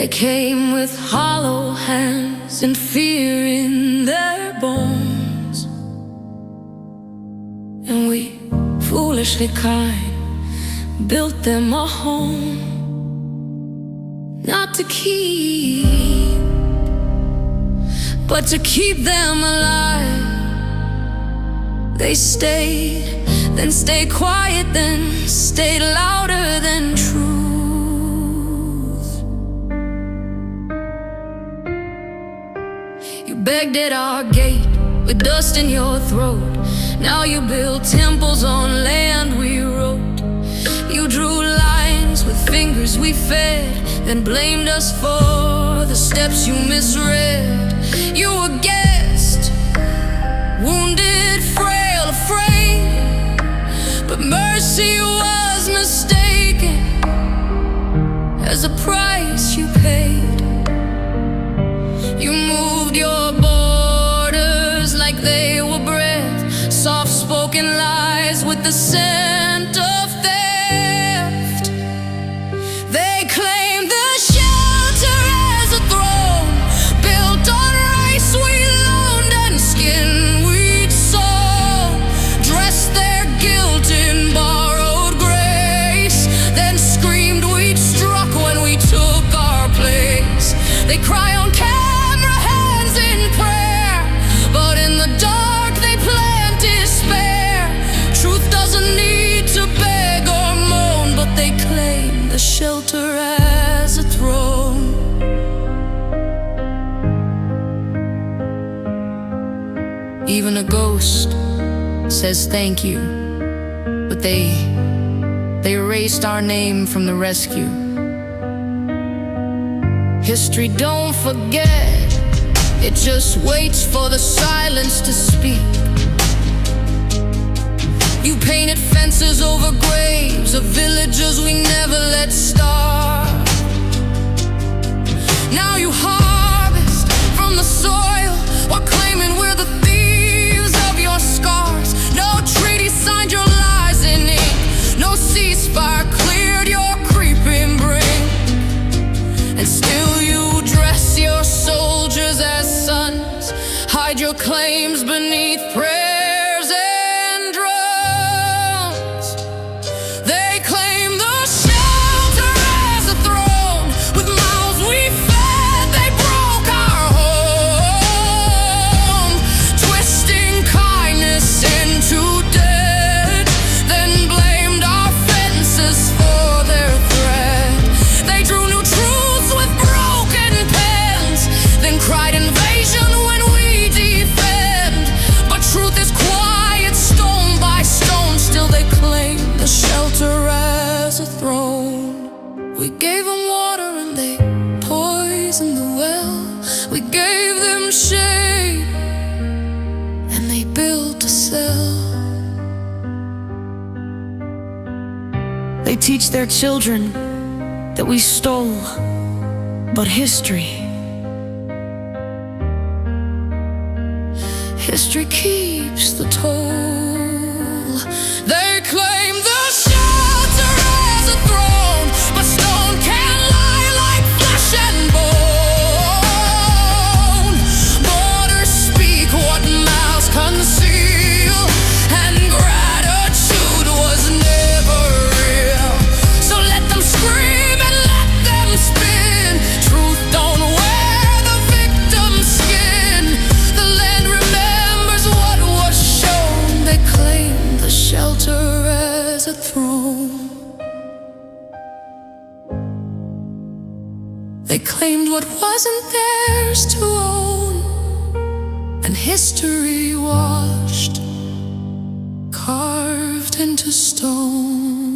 They came with hollow hands and fear in their bones, and we, foolishly kind, built them a home. Not to keep, but to keep them alive. They stayed, then stayed quiet, then stayed louder than truth. You begged at our gate with dust in your throat. Now you build temples on land we wrote. You drew lines with fingers we fed, then blamed us for the steps you misread. You were guest, wounded, frail, afraid, but mercy was mistaken as a price you paid. You moved your borders like they were bread, soft-spoken lies with the scent of theft. They claimed the shelter as a throne, built on rice we loaned and skin we'd sown, dressed their guilt in borrowed grace, then screamed we'd struck when we took our place. They cry on camera, hands in prayer, but in the dark they plant despair. Truth doesn't need to beg or moan, but they claim the shelter as a throne. Even a ghost says thank you, but they erased our name from the rescue. History don't forget, it just waits for the silence to speak. You painted fences over graves of villagers we never let starve. Now you harvest from the soil while claiming we're the thieves of your scars. No treaty signed your lies in ink, no ceasefire cleared your creeping brink, and still you dress your soldiers as sons, hide your claims beneath prayers and drums. They claim the shelter as a throne, with mouths we fed they broke our home, twisting kindness into debt, then blamed our fences for their threat. They drew new truths with broken pens, then cried invasion when we defend. But truth is quiet, stone by stone, still they claim the shelter as a throne. We gave them water and they poisoned the well. We gave them shade and they built a cell. They teach their children that we stole, but history keeps the toll. They claim the shelter as a throne, but stone can't lie like flesh and bone. Borders speak what mouths conceal, and gratitude was never real. So let them scream and let them spin. Truth don't wear the victim's skin. The land remembers what was shown. They claim the shelter as a throne. They claimed what wasn't theirs to own, and history washed, carved into stone.